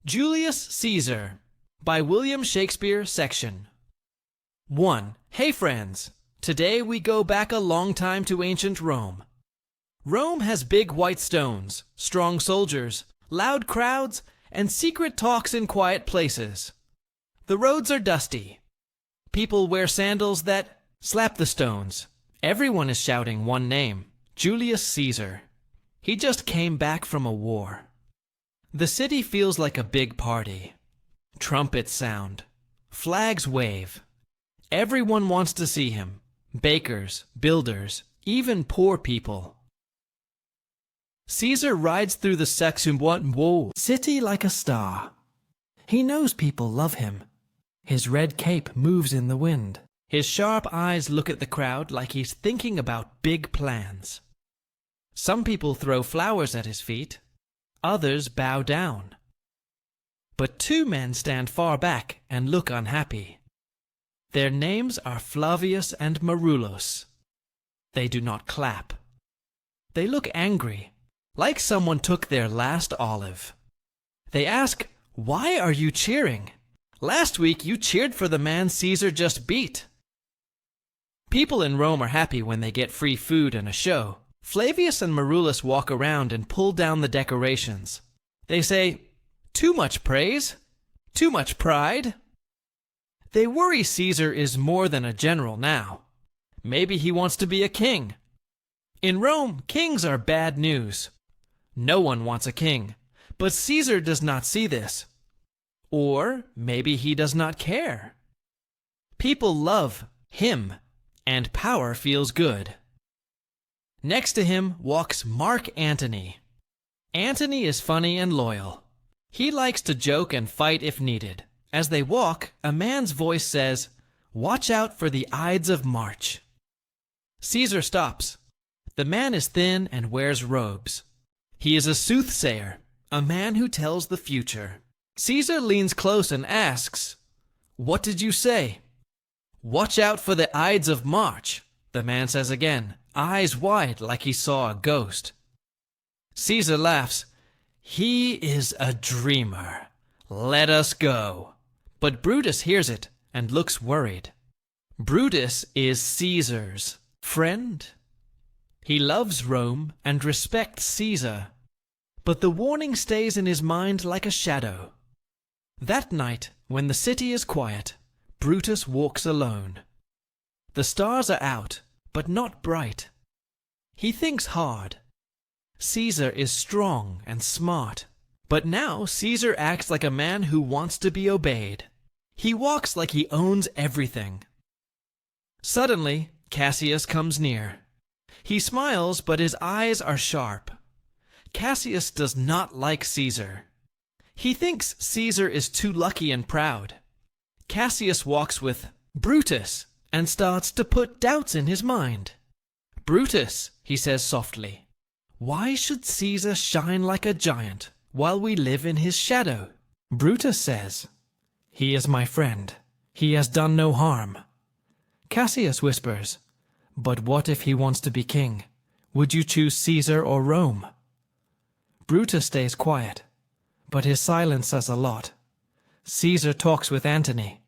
Julius Caesar by William Shakespeare section 1. Hey friends, today we go back a long time to ancient Rome. Rome has big white stones, strong soldiers, loud crowds, and secret talks in quiet places. The roads are dusty. People wear sandals that slap the stones. Everyone is shouting one name, Julius Caesar. He just came back from a war. The city feels like a big party. Trumpets sound. Flags wave. Everyone wants to see him. Bakers, builders, even poor people. Caesar rides through the city like a star. He knows people love him. His red cape moves in the wind. His sharp eyes look at the crowd like he's thinking about big plans. Some people throw flowers at his feet. Others bow down. But two men stand far back and look unhappy. Their names are Flavius and Marulus. They do not clap. They look angry, like someone took their last olive. They ask, "Why are you cheering? Last week you cheered for the man Caesar just beat." People in Rome are happy when they get free food and a show. Flavius and Marulus walk around and pull down the decorations. They say, "Too much praise? Too much pride?" They worry Caesar is more than a general now. Maybe he wants to be a king. In Rome, kings are bad news. No one wants a king, but Caesar does not see this. Or maybe he does not care. People love him, and power feels good. Next to him walks Mark Antony. Antony is funny and loyal. He likes to joke and fight if needed. As they walk, a man's voice says, "Watch out for the Ides of March." Caesar stops. The man is thin and wears robes. He is a soothsayer, a man who tells the future. Caesar leans close and asks, "What did you say?" "Watch out for the Ides of March," the man says again, eyes wide like he saw a ghost. Caesar laughs. "He is a dreamer. Let us go." But Brutus hears it and looks worried. Brutus is Caesar's friend. He loves Rome and respects Caesar. But the warning stays in his mind like a shadow. That night, when the city is quiet, Brutus walks alone. The stars are out, but not bright. He thinks hard. Caesar is strong and smart, but now Caesar acts like a man who wants to be obeyed. He walks like he owns everything. Suddenly, Cassius comes near. He smiles, but his eyes are sharp. Cassius does not like Caesar. He thinks Caesar is too lucky and proud. Cassius walks with Brutus and starts to put doubts in his mind. "Brutus," he says softly, "why should Caesar shine like a giant while we live in his shadow?" Brutus says, "He is my friend. He has done no harm." Cassius whispers, "But what if he wants to be king? Would you choose Caesar or Rome?" Brutus stays quiet, but his silence says a lot. Caesar talks with Antony.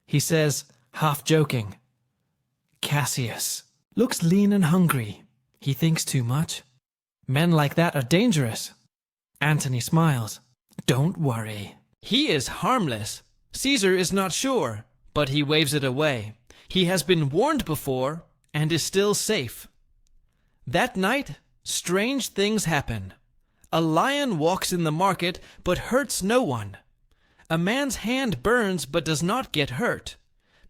He says, half joking, "Cassius looks lean and hungry. He thinks too much. Men like that are dangerous." Antony smiles. "Don't worry. He is harmless. Caesar is not sure, but he waves it away. He has been warned before and is still safe." That night, strange things happen. A lion walks in the market but hurts no one. A man's hand burns but does not get hurt.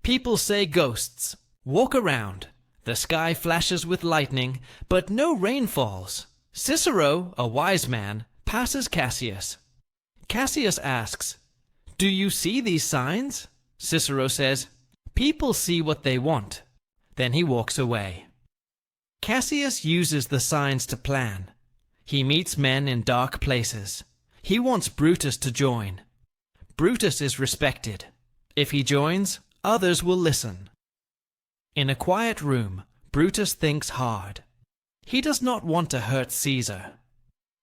People say ghosts. Walk around. The sky flashes with lightning, but no rain falls. Cicero, a wise man, passes Cassius. Cassius asks, "Do you see these signs?" Cicero says, "People see what they want." Then he walks away. Cassius uses the signs to plan. He meets men in dark places. He wants Brutus to join. Brutus is respected. If he joins, others will listen. In a quiet room, Brutus thinks hard. He does not want to hurt Caesar.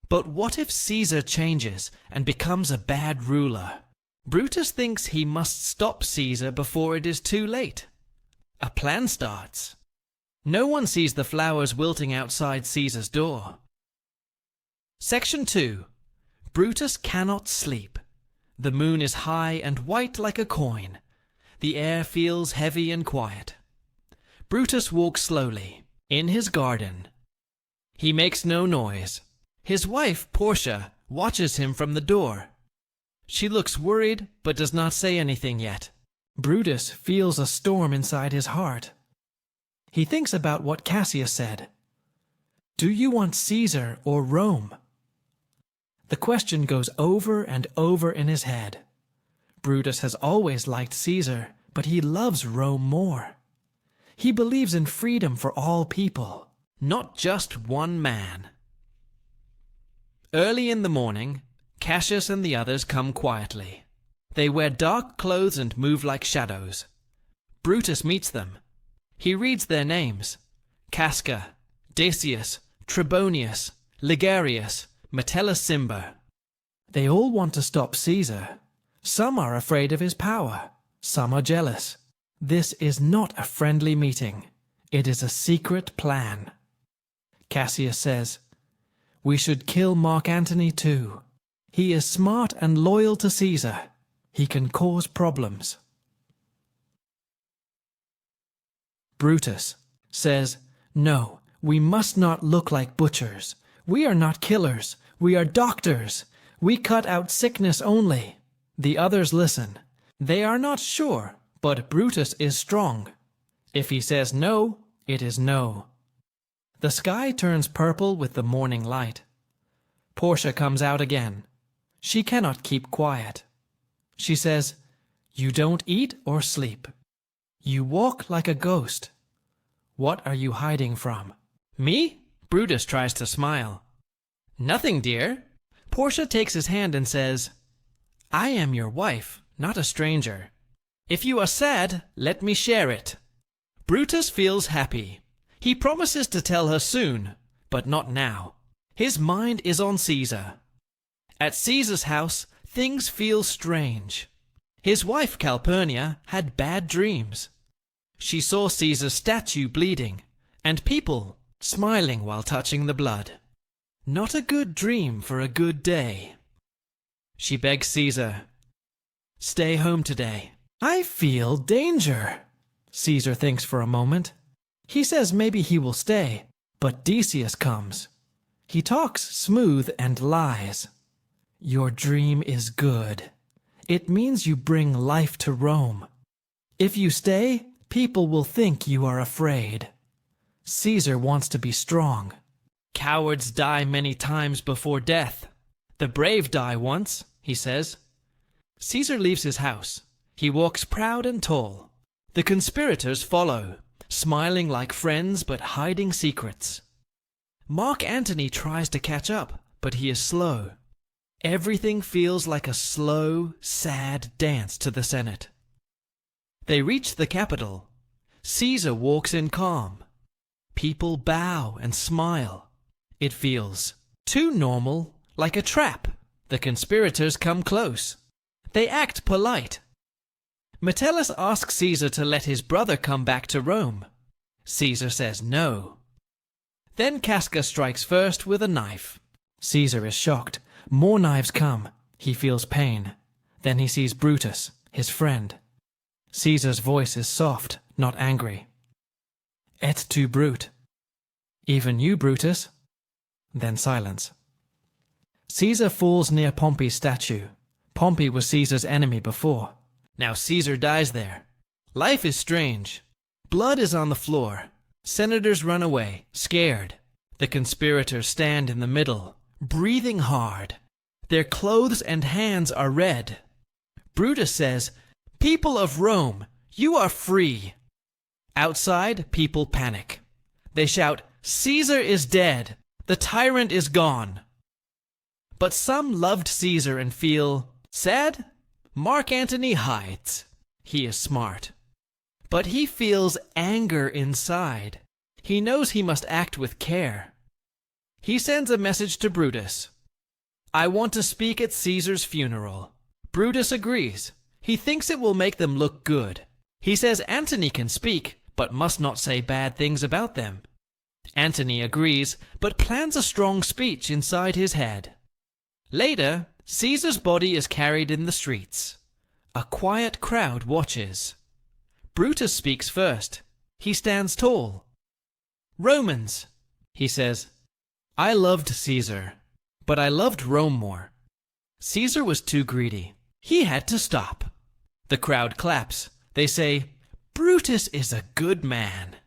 But what if Caesar changes and becomes a bad ruler? Brutus thinks he must stop Caesar before it is too late. A plan starts. No one sees the flowers wilting outside Caesar's door. Section 2. Brutus cannot sleep. The moon is high and white like a coin. The air feels heavy and quiet. Brutus walks slowly, in his garden. He makes no noise. His wife, Portia, watches him from the door. She looks worried, but does not say anything yet. Brutus feels a storm inside his heart. He thinks about what Cassius said. Do you want Caesar or Rome? The question goes over and over in his head. Brutus has always liked Caesar, but he loves Rome more. He believes in freedom for all people, not just one man. Early in the morning, Cassius and the others come quietly. They wear dark clothes and move like shadows. Brutus meets them. He reads their names: Casca, Decius, Trebonius, Ligarius, Metellus Cimber. They all want to stop Caesar. Some are afraid of his power. Some are jealous. This is not a friendly meeting. It is a secret plan. Cassius says, "We should kill Mark Antony too. He is smart and loyal to Caesar. He can cause problems." Brutus says, "No, we must not look like butchers. We are not killers. We are doctors. We cut out sickness only." The others listen. They are not sure, but Brutus is strong. If he says no, it is no. The sky turns purple with the morning light. Portia comes out again. She cannot keep quiet. She says, "You don't eat or sleep. You walk like a ghost. What are you hiding from?" "Me?" Brutus tries to smile. "Nothing, dear." Portia takes his hand and says, "I am your wife, not a stranger. If you are sad, let me share it." Brutus feels happy. He promises to tell her soon, but not now. His mind is on Caesar. At Caesar's house, things feel strange. His wife Calpurnia had bad dreams. She saw Caesar's statue bleeding, and people smiling while touching the blood. Not a good dream for a good day. She begs Caesar, "Stay home today." "I feel danger." Caesar thinks for a moment. He says maybe he will stay, but Decius comes. He talks smooth and lies. "Your dream is good. It means you bring life to Rome. If you stay, people will think you are afraid. Caesar wants to be strong. Cowards die many times before death. The brave die once," he says. Caesar leaves his house. He walks proud and tall. The conspirators follow, smiling like friends but hiding secrets. Mark Antony tries to catch up, but he is slow. Everything feels like a slow, sad dance to the Senate. They reach the Capitol. Caesar walks in calm. People bow and smile. It feels too normal, like a trap. The conspirators come close. They act polite. Metellus asks Caesar to let his brother come back to Rome. Caesar says no. Then Casca strikes first with a knife. Caesar is shocked. More knives come. He feels pain. Then he sees Brutus, his friend. Caesar's voice is soft, not angry. "Et tu, Brute?" "Even you, Brutus?" Then silence. Caesar falls near Pompey's statue. Pompey was Caesar's enemy before. Now Caesar dies there. Life is strange. Blood is on the floor. Senators run away, scared. The conspirators stand in the middle, breathing hard. Their clothes and hands are red. Brutus says, "People of Rome, you are free." Outside, people panic. They shout, "Caesar is dead. The tyrant is gone." But some loved Caesar and feel sad. Mark Antony hides. He is smart. But he feels anger inside. He knows he must act with care. He sends a message to Brutus. I want to speak at Caesar's funeral. Brutus agrees. He thinks it will make them look good. He says Antony can speak, but must not say bad things about them. Antony agrees, but plans a strong speech inside his head. Later, Caesar's body is carried in the streets. A quiet crowd watches. Brutus speaks first. He stands tall. Romans, he says, I loved Caesar, but I loved Rome more. Caesar was too greedy. He had to stop. The crowd claps. They say, Brutus is a good man.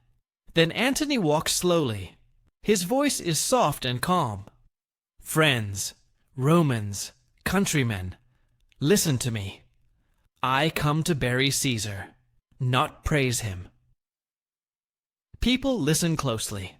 Then Antony walks slowly. His voice is soft and calm. Friends, Romans, countrymen, listen to me. I come to bury Caesar, not praise him. People listen closely.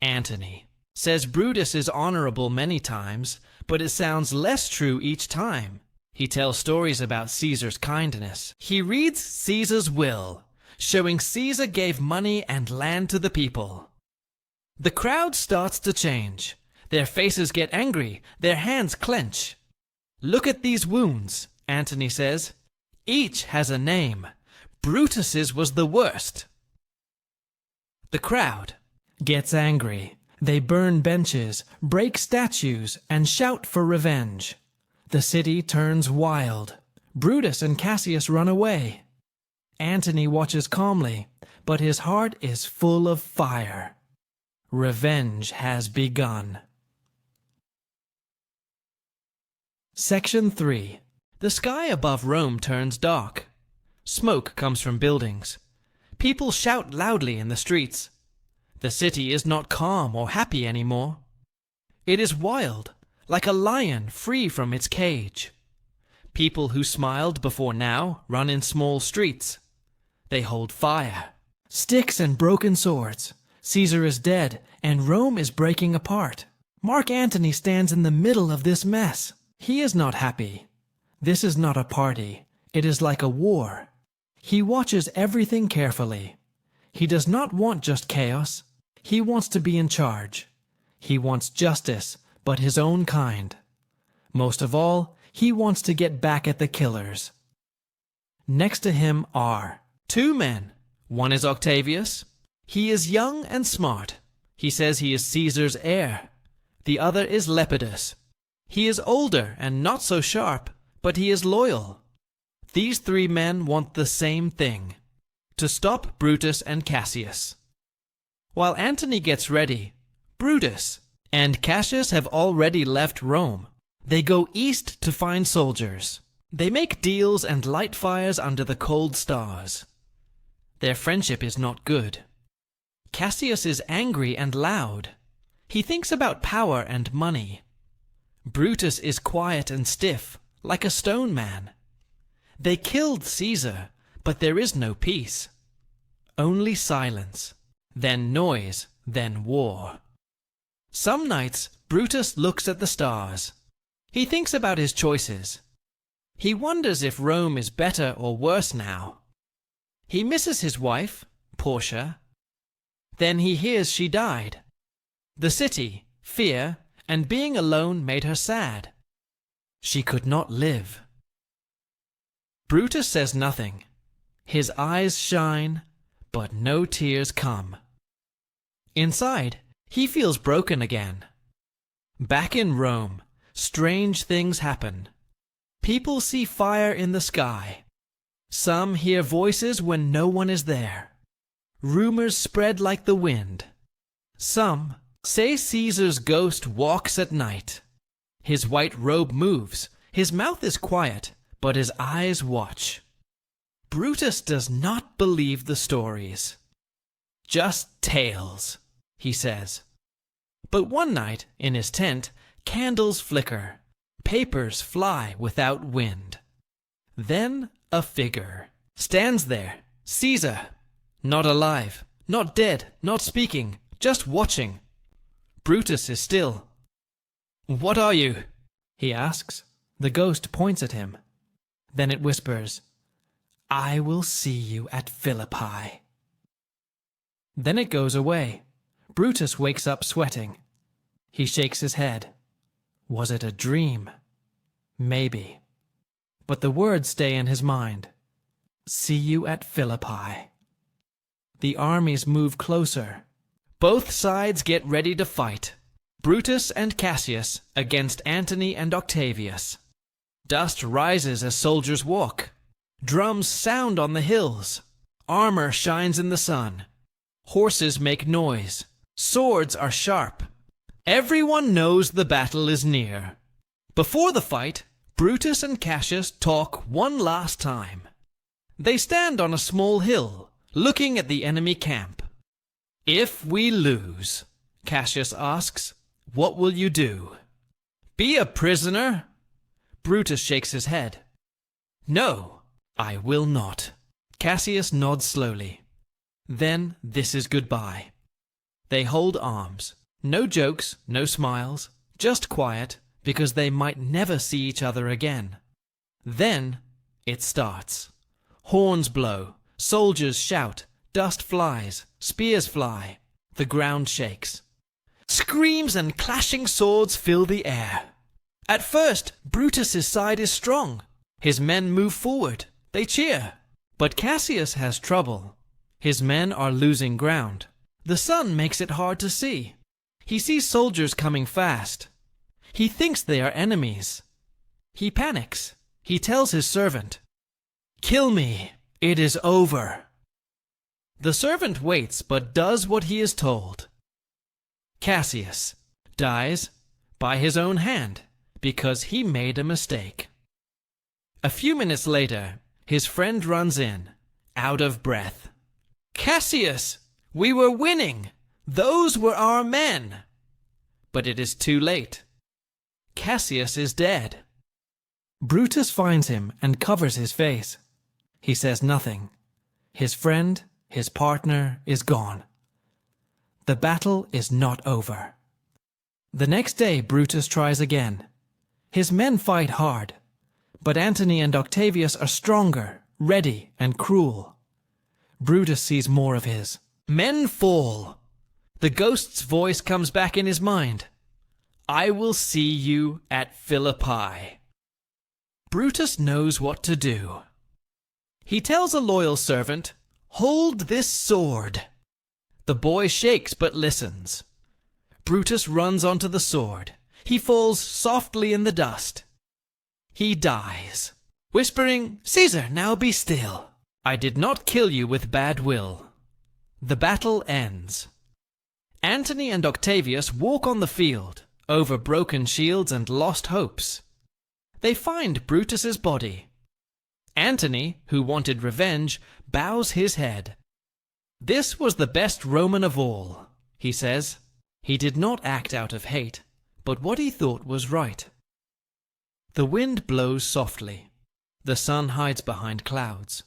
Antony says Brutus is honorable many times, but it sounds less true each time. He tells stories about Caesar's kindness. He reads Caesar's will, showing Caesar gave money and land to the people. The crowd starts to change. Their faces get angry. Their hands clench. Look at these wounds, Antony says. Each has a name. Brutus's was the worst. The crowd gets angry. They burn benches, break statues, and shout for revenge. The city turns wild. Brutus and Cassius run away. Antony watches calmly, but his heart is full of fire. Revenge has begun. Section 3. The sky above Rome turns dark. Smoke comes from buildings. People shout loudly in the streets. The city is not calm or happy anymore. It is wild, like a lion free from its cage. People who smiled before now run in small streets. They hold fire. Sticks and broken swords. Caesar is dead, and Rome is breaking apart. Mark Antony stands in the middle of this mess. He is not happy. This is not a party. It is like a war. He watches everything carefully. He does not want just chaos. He wants to be in charge. He wants justice, but his own kind. Most of all, he wants to get back at the killers. Next to him are 2 men. One is Octavius. He is young and smart. He says he is Caesar's heir. The other is Lepidus. He is older and not so sharp, but he is loyal. These 3 men want the same thing: to stop Brutus and Cassius. While Antony gets ready, Brutus and Cassius have already left Rome. They go east to find soldiers. They make deals and light fires under the cold stars. Their friendship is not good. Cassius is angry and loud. He thinks about power and money. Brutus is quiet and stiff, like a stone man. They killed Caesar, but there is no peace. Only silence, then noise, then war. Some nights, Brutus looks at the stars. He thinks about his choices. He wonders if Rome is better or worse now. He misses his wife, Portia. Then he hears she died. The city, fear, and being alone made her sad. She could not live. Brutus says nothing. His eyes shine, but no tears come. Inside, he feels broken again. Back in Rome, strange things happen. People see fire in the sky. Some hear voices when no one is there. Rumors spread like the wind. Some say Caesar's ghost walks at night. His white robe moves. His mouth is quiet, but his eyes watch. Brutus does not believe the stories. Just tales, he says. But one night, in his tent, candles flicker. Papers fly without wind. Then a figure stands there. Caesar. Not alive, not dead, not speaking, just watching. Brutus is still. "What are you?" he asks. The ghost points at him. Then it whispers, "I will see you at Philippi." Then it goes away. Brutus wakes up sweating. He shakes his head. Was it a dream? Maybe. But the words stay in his mind. See you at Philippi. The armies move closer. Both sides get ready to fight. Brutus and Cassius against Antony and Octavius. Dust rises as soldiers walk. Drums sound on the hills. Armor shines in the sun. Horses make noise. Swords are sharp. Everyone knows the battle is near. Before the fight, Brutus and Cassius talk one last time. They stand on a small hill, looking at the enemy camp. If we lose, Cassius asks, what will you do? Be a prisoner? Brutus shakes his head. No, I will not. Cassius nods slowly. Then this is goodbye. They hold arms. No jokes, no smiles, just quiet, because they might never see each other again. Then it starts. Horns blow, soldiers shout, dust flies, spears fly, the ground shakes. Screams and clashing swords fill the air. At first, Brutus's side is strong. His men move forward, they cheer. But Cassius has trouble. His men are losing ground. The sun makes it hard to see. He sees soldiers coming fast. He thinks they are enemies. He panics. He tells his servant, "Kill me, it is over." The servant waits but does what he is told. Cassius dies by his own hand because he made a mistake. A few minutes later, his friend runs in, out of breath. "Cassius, we were winning. Those were our men." But it is too late. Cassius is dead. Brutus finds him and covers his face. He says nothing. His friend, his partner, is gone. The battle is not over. The next day Brutus tries again. His men fight hard, but Antony and Octavius are stronger, ready, and cruel. Brutus sees more of his. Men fall. The ghost's voice comes back in his mind. I will see you at Philippi. Brutus knows what to do. He tells a loyal servant, "Hold this sword." The boy shakes but listens. Brutus runs onto the sword. He falls softly in the dust. He dies, whispering, "Caesar, now be still. I did not kill you with bad will." The battle ends. Antony and Octavius walk on the field, over broken shields and lost hopes. They find Brutus's body. Antony, who wanted revenge, bows his head. "This was the best Roman of all," he says. He did not act out of hate, but what he thought was right. The wind blows softly. The sun hides behind clouds.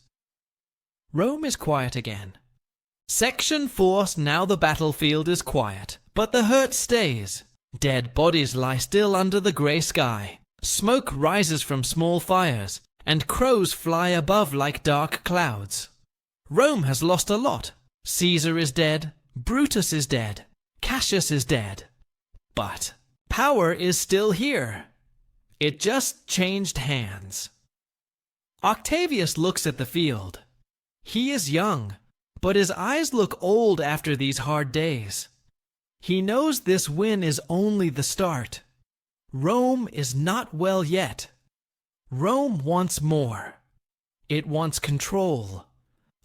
Rome is quiet again. Section force, now the battlefield is quiet, but the hurt stays. Dead bodies lie still under the grey sky. Smoke rises from small fires, and crows fly above like dark clouds. Rome has lost a lot. Caesar is dead, Brutus is dead, Cassius is dead. But power is still here. It just changed hands. Octavius looks at the field. He is young, but his eyes look old after these hard days. He knows this win is only the start. Rome is not well yet. Rome wants more. It wants control.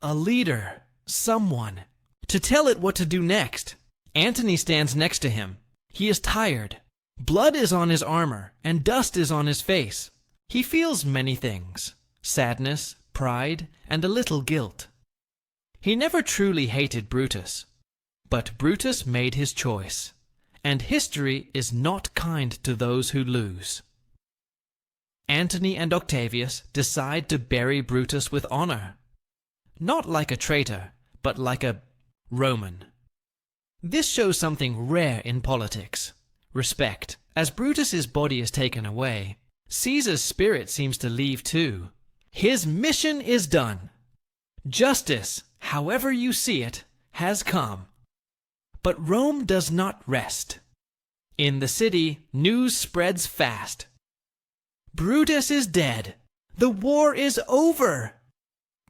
A leader, someone, to tell it what to do next. Antony stands next to him. He is tired. Blood is on his armor, and dust is on his face. He feels many things: sadness, pride, and a little guilt. He never truly hated Brutus. But Brutus made his choice, and history is not kind to those who lose. Antony and Octavius decide to bury Brutus with honor. Not like a traitor, but like a Roman. This shows something rare in politics: respect. As Brutus's body is taken away, Caesar's spirit seems to leave too. His mission is done. Justice, however you see it, has come. But Rome does not rest. In the city, news spreads fast. Brutus is dead. The war is over.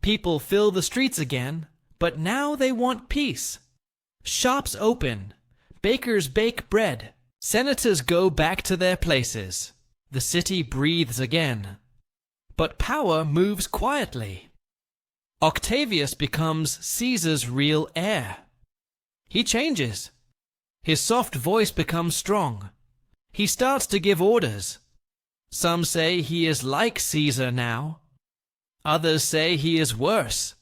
People fill the streets again, but now they want peace. Shops open. Bakers bake bread. Senators go back to their places. The city breathes again. But power moves quietly. Octavius becomes Caesar's real heir. He changes. His soft voice becomes strong. He starts to give orders. Some say he is like Caesar now. Others say he is worse,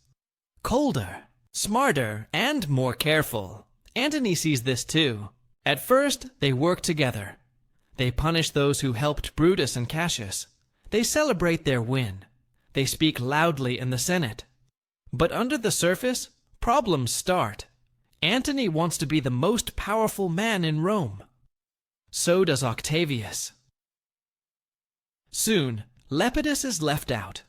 colder, smarter, and more careful. Antony sees this too. At first, they work together. They punish those who helped Brutus and Cassius. They celebrate their win. They speak loudly in the Senate. But under the surface, problems start. Antony wants to be the most powerful man in Rome. So does Octavius. Soon, Lepidus is left out.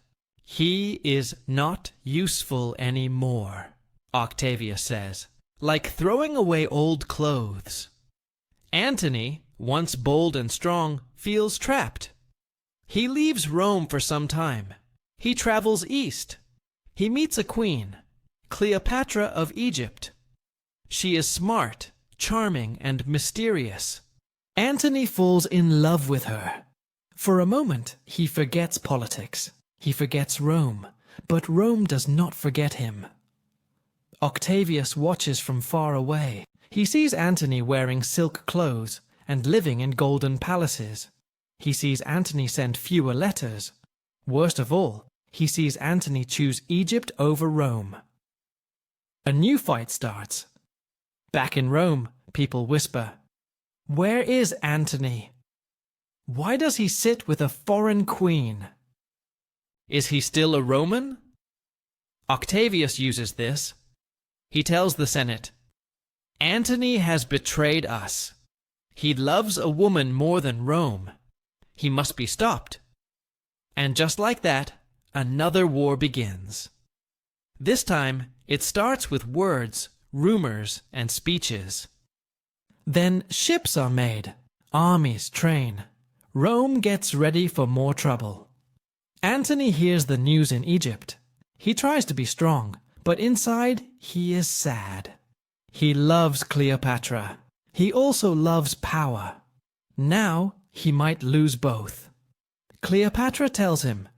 He is not useful anymore, Octavius says, like throwing away old clothes. Antony, once bold and strong, feels trapped. He leaves Rome for some time. He travels east. He meets a queen, Cleopatra of Egypt. She is smart, charming, and mysterious. Antony falls in love with her. For a moment, he forgets politics. He forgets Rome, but Rome does not forget him. Octavius watches from far away. He sees Antony wearing silk clothes and living in golden palaces. He sees Antony send fewer letters. Worst of all, he sees Antony choose Egypt over Rome. A new fight starts. Back in Rome, people whisper, "Where is Antony? Why does he sit with a foreign queen? Is he still a Roman?" Octavius uses this. He tells the Senate, "Antony has betrayed us. He loves a woman more than Rome. He must be stopped." And just like that, another war begins. This time, it starts with words, rumors, and speeches. Then ships are made, armies train. Rome gets ready for more trouble. Antony hears the news in Egypt. He tries to be strong, but inside he is sad. He loves Cleopatra. He also loves power. Now he might lose both. Cleopatra tells him,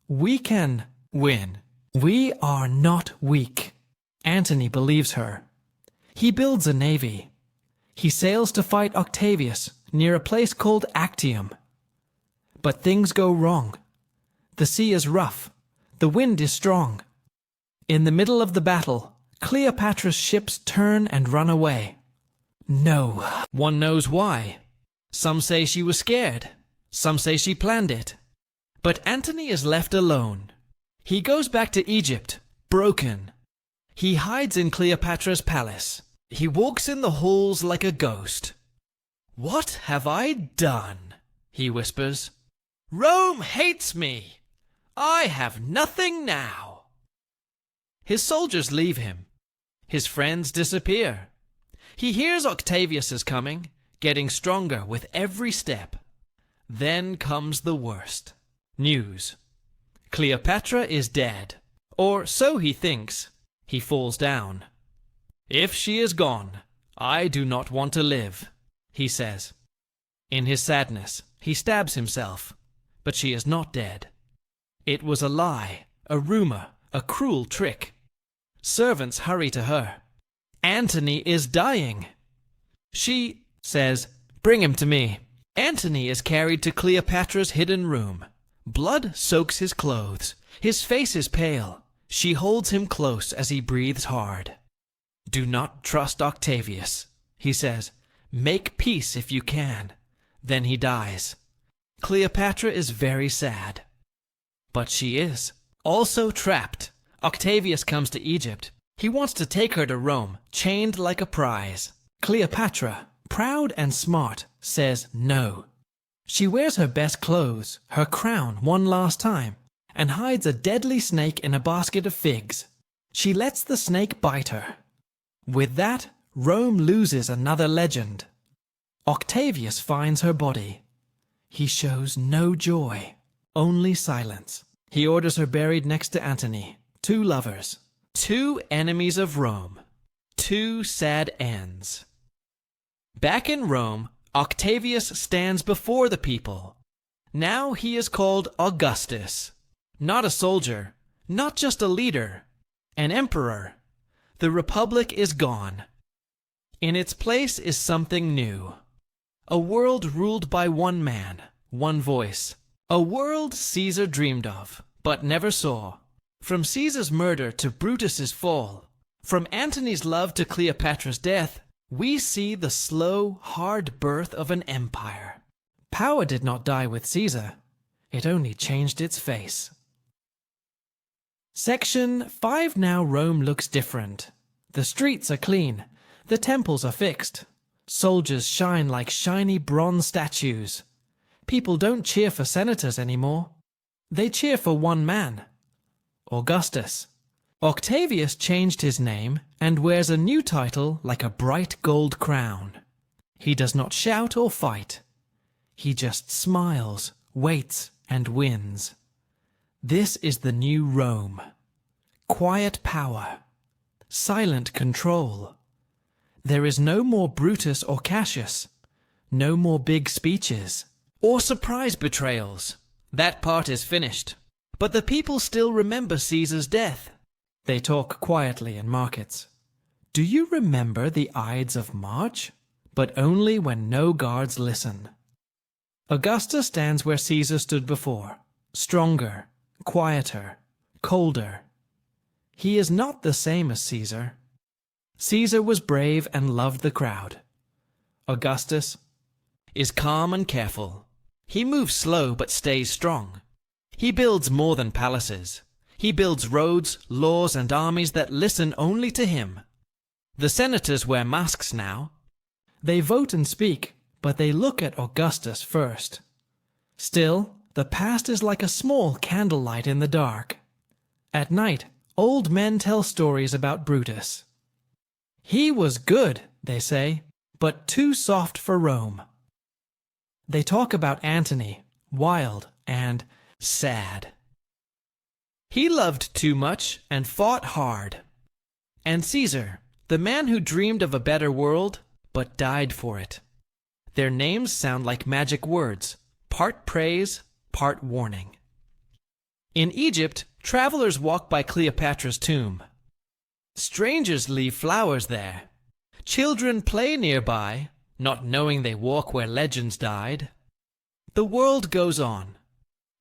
"We can win. We are not weak." Antony believes her. He builds a navy. He sails to fight Octavius near a place called Actium. But things go wrong. The sea is rough. The wind is strong. In the middle of the battle, Cleopatra's ships turn and run away. No one knows why. Some say she was scared. Some say she planned it. But Antony is left alone. He goes back to Egypt, broken. He hides in Cleopatra's palace. He walks in the halls like a ghost. "What have I done?" he whispers. "Rome hates me. I have nothing now." His soldiers leave him. His friends disappear. He hears Octavius is coming, getting stronger with every step. Then comes the worst. News. Cleopatra is dead. Or so he thinks. He falls down. "If she is gone, I do not want to live," he says. In his sadness, he stabs himself. But she is not dead. It was a lie, a rumor, a cruel trick. Servants hurry to her. Antony is dying. She says, "Bring him to me." Antony is carried to Cleopatra's hidden room. Blood soaks his clothes. His face is pale. She holds him close as he breathes hard. "Do not trust Octavius," he says. "Make peace if you can." Then he dies. Cleopatra is very sad. But she is also trapped. Octavius comes to Egypt. He wants to take her to Rome, chained like a prize. Cleopatra, proud and smart, says no. She wears her best clothes, her crown one last time, and hides a deadly snake in a basket of figs. She lets the snake bite her. With that, Rome loses another legend. Octavius finds her body. He shows no joy, only silence. He orders her buried next to Antony, 2 lovers, 2 enemies of Rome, 2 sad ends. Back in Rome, Octavius stands before the people. Now he is called Augustus, not a soldier, not just a leader, an emperor. The republic is gone. In its place is something new. A world ruled by one man, one voice. A world Caesar dreamed of, but never saw. From Caesar's murder to Brutus's fall, from Antony's love to Cleopatra's death, we see the slow, hard birth of an empire. Power did not die with Caesar. It only changed its face. Section 5. Now Rome looks different. The streets are clean. The temples are fixed. Soldiers shine like shiny bronze statues. People don't cheer for senators anymore. They cheer for one man, Augustus. Octavius changed his name and wears a new title like a bright gold crown. He does not shout or fight. He just smiles, waits, and wins. This is the new Rome. Quiet power. Silent control. There is no more Brutus or Cassius. No more big speeches. Or surprise betrayals. That part is finished. But the people still remember Caesar's death. They talk quietly in markets. Do you remember the Ides of March? But only when no guards listen. Augustus stands where Caesar stood before. Stronger, quieter, colder. He is not the same as Caesar. Caesar was brave and loved the crowd. Augustus is calm and careful. He moves slow but stays strong. He builds more than palaces. He builds roads, laws, and armies that listen only to him. The senators wear masks now. They vote and speak, but they look at Augustus first. Still, the past is like a small candlelight in the dark. At night, old men tell stories about Brutus. He was good, they say, but too soft for Rome. They talk about Antony, wild and sad. He loved too much and fought hard. And Caesar, the man who dreamed of a better world, but died for it. Their names sound like magic words, part praise, part warning. In Egypt, travelers walk by Cleopatra's tomb. Strangers leave flowers there. Children play nearby, not knowing they walk where legends died. The world goes on,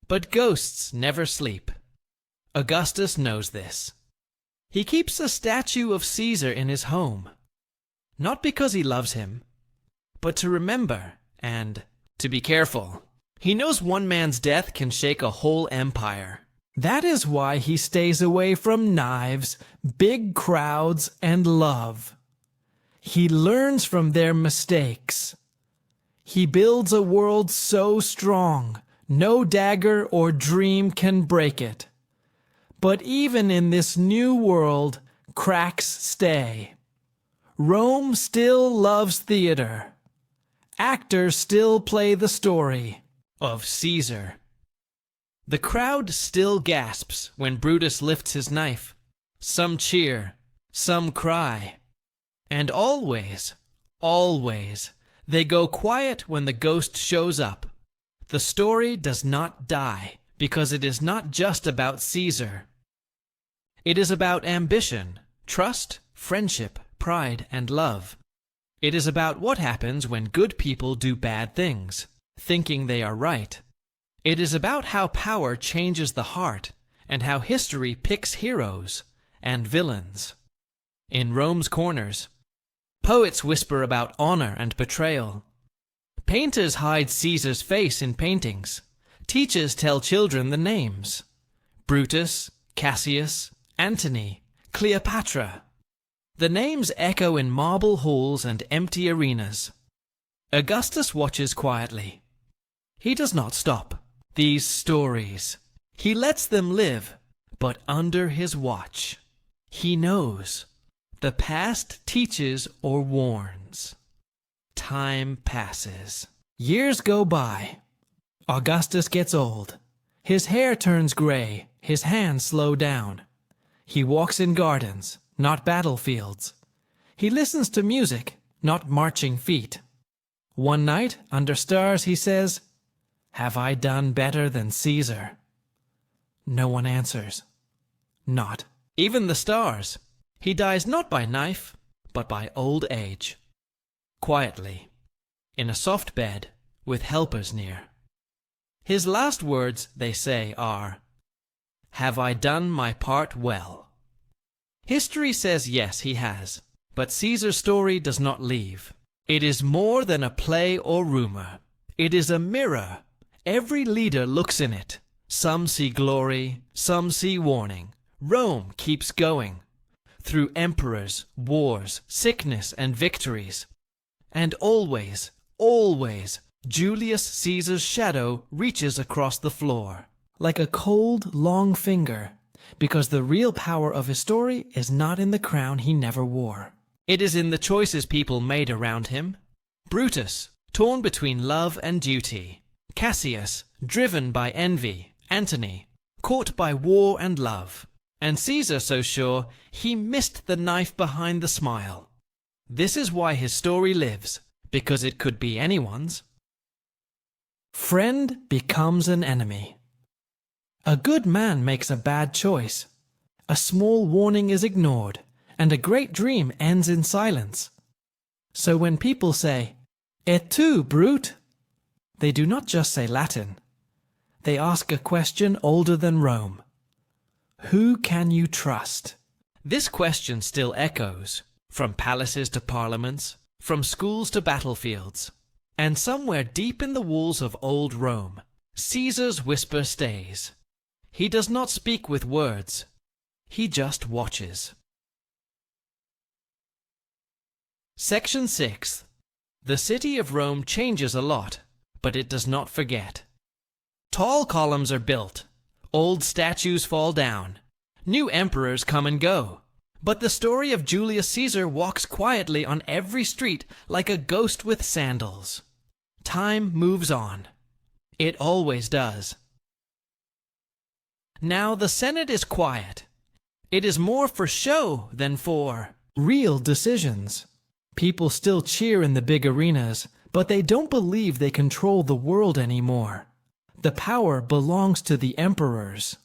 but ghosts never sleep. Augustus knows this. He keeps a statue of Caesar in his home, not because he loves him, but to remember and to be careful. He knows one man's death can shake a whole empire. That is why he stays away from knives, big crowds, and love. He learns from their mistakes. He builds a world so strong, no dagger or dream can break it. But even in this new world, cracks stay. Rome still loves theater. Actors still play the story of Caesar. The crowd still gasps when Brutus lifts his knife. Some cheer, some cry. And always, always, they go quiet when the ghost shows up. The story does not die, because it is not just about Caesar. It is about ambition, trust, friendship, pride, and love. It is about what happens when good people do bad things, thinking they are right. It is about how power changes the heart, and how history picks heroes and villains. In Rome's corners, poets whisper about honor and betrayal. Painters hide Caesar's face in paintings. Teachers tell children the names: Brutus, Cassius, Antony, Cleopatra. The names echo in marble halls and empty arenas. Augustus watches quietly. He does not stop these stories. He lets them live, but under his watch. He knows. The past teaches or warns. Time passes. Years go by. Augustus gets old. His hair turns gray, his hands slow down. He walks in gardens, not battlefields. He listens to music, not marching feet. One night, under stars, he says, "Have I done better than Caesar?" No one answers. Not even the stars. He dies not by knife, but by old age. Quietly, in a soft bed, with helpers near. His last words, they say, are, "Have I done my part well?" History says yes, he has, but Caesar's story does not leave. It is more than a play or rumor. It is a mirror. Every leader looks in it. Some see glory, some see warning. Rome keeps going. Through emperors, wars, sickness, and victories. And always, always, Julius Caesar's shadow reaches across the floor, like a cold, long finger, because the real power of his story is not in the crown he never wore. It is in the choices people made around him. Brutus, torn between love and duty. Cassius, driven by envy. Antony, caught by war and love. And Caesar so sure he missed the knife behind the smile. This is why his story lives, because it could be anyone's. Friend becomes an enemy. A good man makes a bad choice. A small warning is ignored, and a great dream ends in silence. So when people say, "Et tu, Brute?" they do not just say Latin. They ask a question older than Rome. Who can you trust? This question still echoes, from palaces to parliaments, from schools to battlefields. And somewhere deep in the walls of old Rome, Caesar's whisper stays. He does not speak with words. He just watches. Section 6. The city of Rome changes a lot, but it does not forget. Tall columns are built. Old statues fall down. New emperors come and go. But the story of Julius Caesar walks quietly on every street like a ghost with sandals. Time moves on. It always does. Now the Senate is quiet. It is more for show than for real decisions. People still cheer in the big arenas, but they don't believe they control the world anymore. The power belongs to the emperors.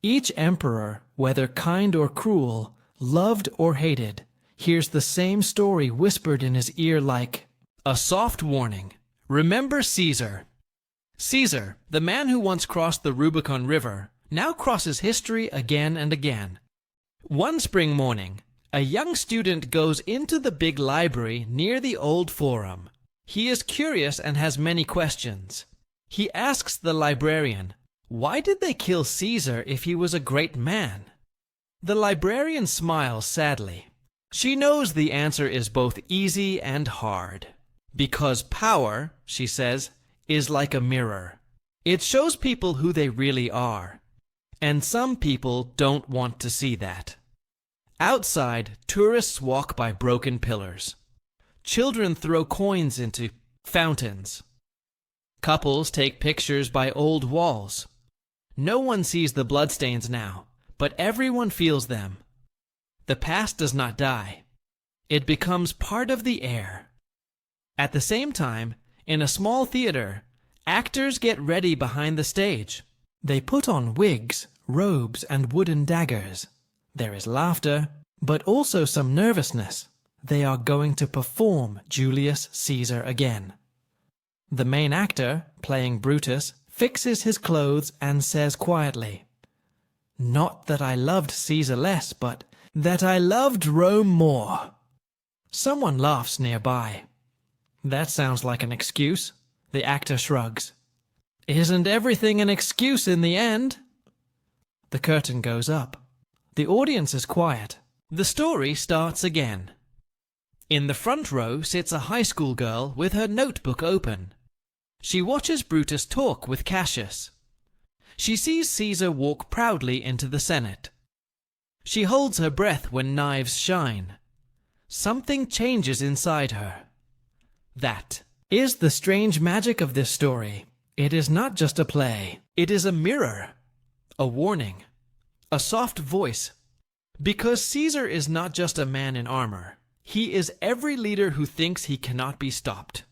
Each emperor, whether kind or cruel, loved or hated, hears the same story whispered in his ear like a soft warning. Remember Caesar. Caesar, the man who once crossed the Rubicon River, now crosses history again and again. One spring morning, a young student goes into the big library near the old forum. He is curious and has many questions. He asks the librarian, why did they kill Caesar if he was a great man? The librarian smiles sadly. She knows the answer is both easy and hard. Because power, she says, is like a mirror. It shows people who they really are. And some people don't want to see that. Outside, tourists walk by broken pillars. Children throw coins into fountains. Couples take pictures by old walls. No one sees the bloodstains now, but everyone feels them. The past does not die. It becomes part of the air. At the same time, in a small theater, actors get ready behind the stage. They put on wigs, robes, and wooden daggers. There is laughter, but also some nervousness. They are going to perform Julius Caesar again. The main actor, playing Brutus, fixes his clothes and says quietly, "Not that I loved Caesar less, but that I loved Rome more." Someone laughs nearby. That sounds like an excuse. The actor shrugs. Isn't everything an excuse in the end? The curtain goes up. The audience is quiet. The story starts again. In the front row sits a high school girl with her notebook open. She watches Brutus talk with Cassius. She sees Caesar walk proudly into the Senate. She holds her breath when knives shine. Something changes inside her. That is the strange magic of this story. It is not just a play. It is a mirror, a warning, a soft voice. Because Caesar is not just a man in armor. He is every leader who thinks he cannot be stopped.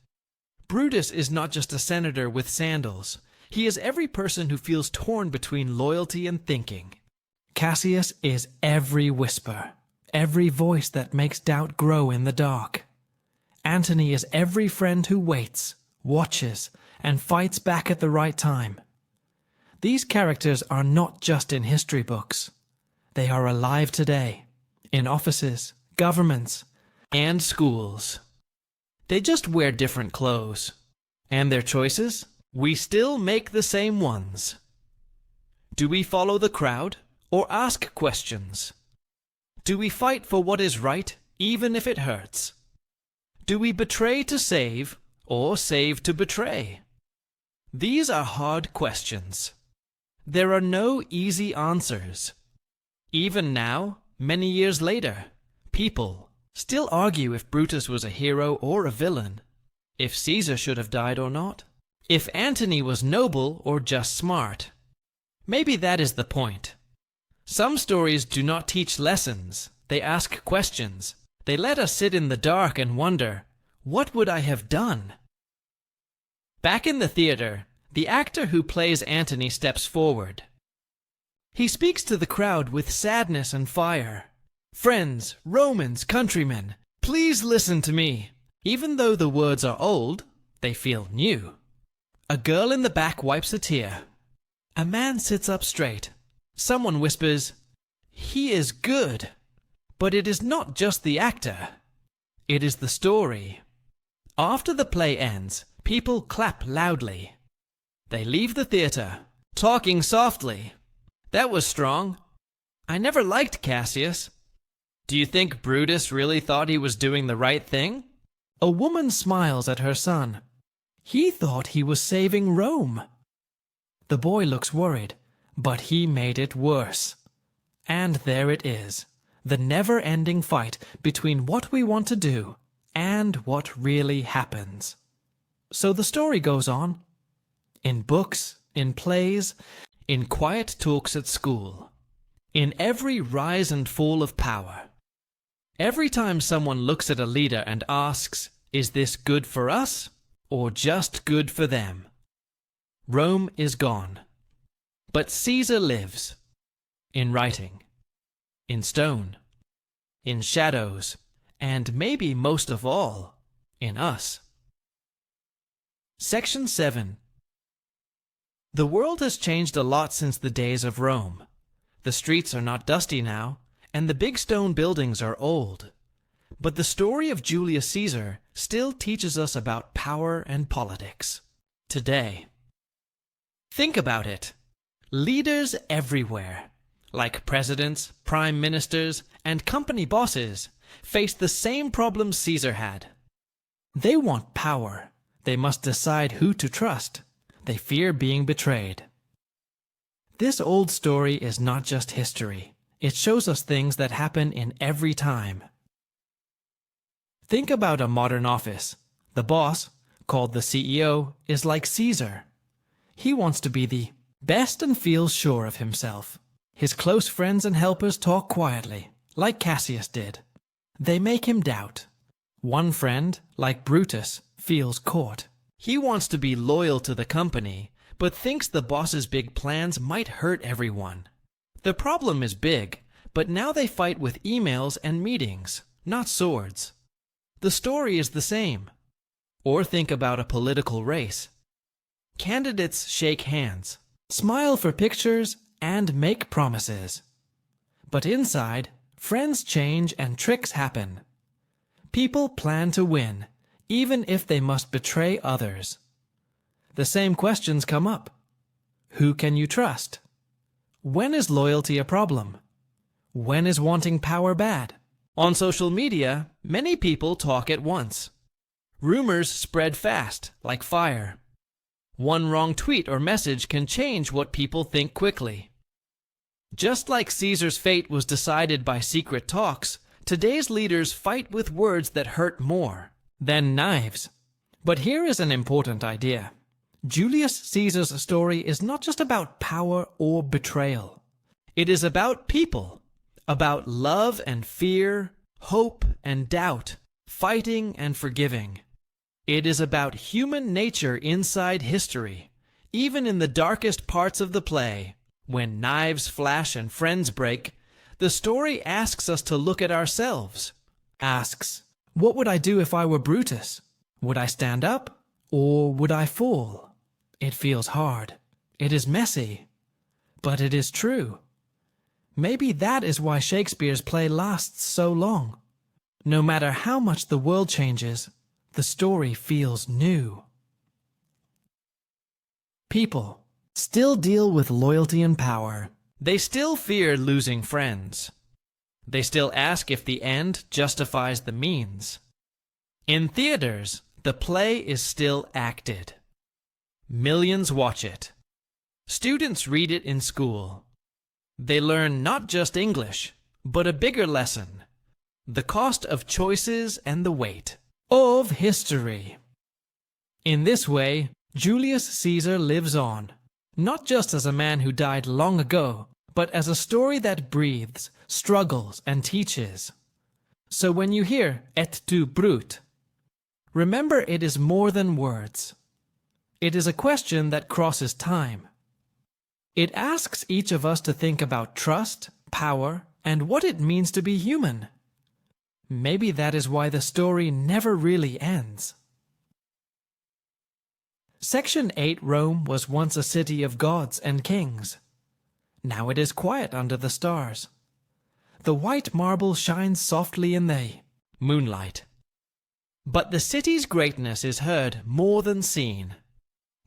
Brutus is not just a senator with sandals. He is every person who feels torn between loyalty and thinking. Cassius is every whisper, every voice that makes doubt grow in the dark. Antony is every friend who waits, watches, and fights back at the right time. These characters are not just in history books. They are alive today, in offices, governments, and schools. They just wear different clothes. And their choices? We still make the same ones. Do we follow the crowd or ask questions? Do we fight for what is right, even if it hurts? Do we betray to save or save to betray? These are hard questions. There are no easy answers. Even now, many years later, people still argue if Brutus was a hero or a villain, if Caesar should have died or not, if Antony was noble or just smart. Maybe that is the point. Some stories do not teach lessons. They ask questions. They let us sit in the dark and wonder, what would I have done? Back in the theater, the actor who plays Antony steps forward. He speaks to the crowd with sadness and fire. Friends, Romans, countrymen, please listen to me. Even though the words are old, they feel new. A girl in the back wipes a tear. A man sits up straight. Someone whispers, "He is good." But it is not just the actor. It is the story. After the play ends, people clap loudly. They leave the theater, talking softly. That was strong. I never liked Cassius. Do you think Brutus really thought he was doing the right thing? A woman smiles at her son. He thought he was saving Rome. The boy looks worried, but he made it worse. And there it is, the never-ending fight between what we want to do and what really happens. So the story goes on. In books, in plays, in quiet talks at school. In every rise and fall of power. Every time someone looks at a leader and asks, is this good for us or just good for them? Rome is gone. But Caesar lives. In writing. In stone. In shadows. And maybe most of all, in us. Section 7. The world has changed a lot since the days of Rome. The streets are not dusty now, and the big stone buildings are old. But the story of Julius Caesar still teaches us about power and politics. Today. Think about it. Leaders everywhere, like presidents, prime ministers, and company bosses, face the same problems Caesar had. They want power. They must decide who to trust. They fear being betrayed. This old story is not just history. It shows us things that happen in every time. Think about a modern office. The boss, called the CEO, is like Caesar. He wants to be the best and feels sure of himself. His close friends and helpers talk quietly, like Cassius did. They make him doubt. One friend, like Brutus, feels caught. He wants to be loyal to the company, but thinks the boss's big plans might hurt everyone. The problem is big, but now they fight with emails and meetings, not swords. The story is the same. Or think about a political race. Candidates shake hands, smile for pictures, and make promises. But inside, friends change and tricks happen. People plan to win, even if they must betray others. The same questions come up. Who can you trust? When is loyalty a problem? When is wanting power bad? On social media, many people talk at once. Rumors spread fast, like fire. One wrong tweet or message can change what people think quickly. Just like Caesar's fate was decided by secret talks, today's leaders fight with words that hurt more than knives. But here is an important idea. Julius Caesar's story is not just about power or betrayal. It is about people, about love and fear, hope and doubt, fighting and forgiving. It is about human nature inside history, even in the darkest parts of the play. When knives flash and friends break, the story asks us to look at ourselves. Asks, what would I do if I were Brutus? Would I stand up, or would I fall? It feels hard. It is messy. But it is true. Maybe that is why Shakespeare's play lasts so long. No matter how much the world changes, the story feels new. People still deal with loyalty and power. They still fear losing friends. They still ask if the end justifies the means. In theaters, the play is still acted. Millions watch it. Students read it in school. They learn not just English, but a bigger lesson: the cost of choices and the weight of history. In this way, Julius Caesar lives on, not just as a man who died long ago, but as a story that breathes, struggles, and teaches. So when you hear "et tu, Brute," remember it is more than words. It is a question that crosses time. It asks each of us to think about trust, power, and what it means to be human. Maybe that is why the story never really ends. Section 8 Rome was once a city of gods and kings. Now it is quiet under the stars. The white marble shines softly in the moonlight. But the city's greatness is heard more than seen.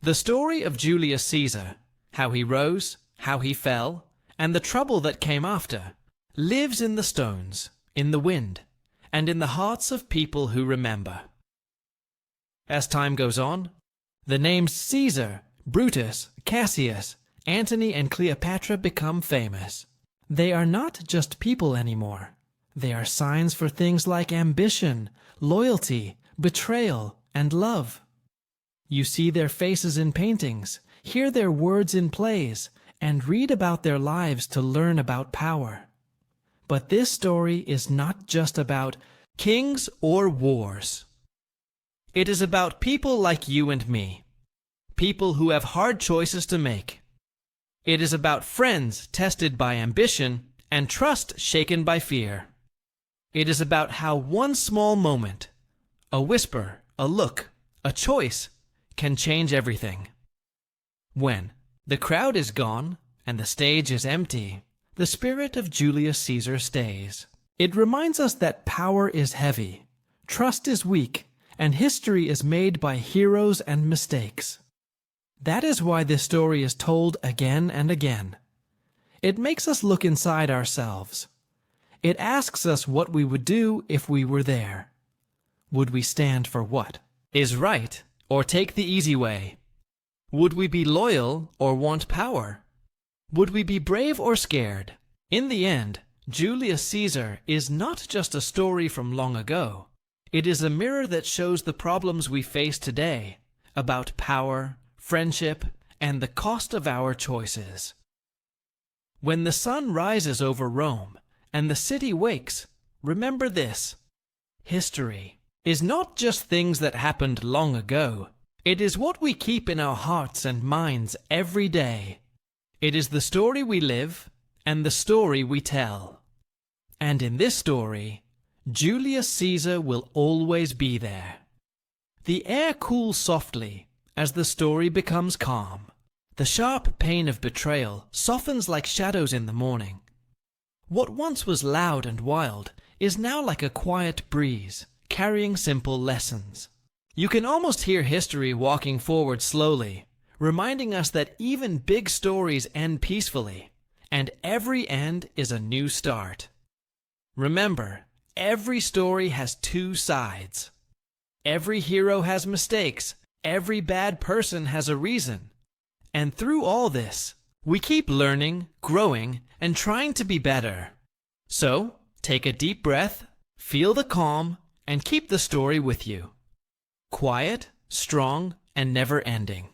The story of Julius Caesar, how he rose, how he fell, and the trouble that came after, lives in the stones, in the wind, and in the hearts of people who remember. As time goes on, the names Caesar, Brutus, Cassius, Antony, and Cleopatra become famous. They are not just people anymore. They are signs for things like ambition, loyalty, betrayal, and love. You see their faces in paintings, hear their words in plays, and read about their lives to learn about power. But this story is not just about kings or wars. It is about people like you and me, people who have hard choices to make. It is about friends tested by ambition and trust shaken by fear. It is about how one small moment, a whisper, a look, a choice, can change everything. When the crowd is gone and the stage is empty, the spirit of Julius Caesar stays. It reminds us that power is heavy, trust is weak, and history is made by heroes and mistakes. That is why this story is told again and again. It makes us look inside ourselves. It asks us what we would do if we were there. Would we stand for what is right or take the easy way? Would we be loyal or want power? Would we be brave or scared? In the end, Julius Caesar is not just a story from long ago. It is a mirror that shows the problems we face today about power, friendship, and the cost of our choices. When the sun rises over Rome and the city wakes, remember this: history is not just things that happened long ago. It is what we keep in our hearts and minds every day. It is the story we live and the story we tell. And in this story, Julius Caesar will always be there. The air cools softly as the story becomes calm. The sharp pain of betrayal softens like shadows in the morning. What once was loud and wild is now like a quiet breeze, carrying simple lessons. You can almost hear history walking forward slowly, reminding us that even big stories end peacefully, and every end is a new start. Remember, every story has two sides. Every hero has mistakes. Every bad person has a reason. And through all this, we keep learning, growing, and trying to be better. So, take a deep breath, feel the calm, and keep the story with you. Quiet, strong and never ending.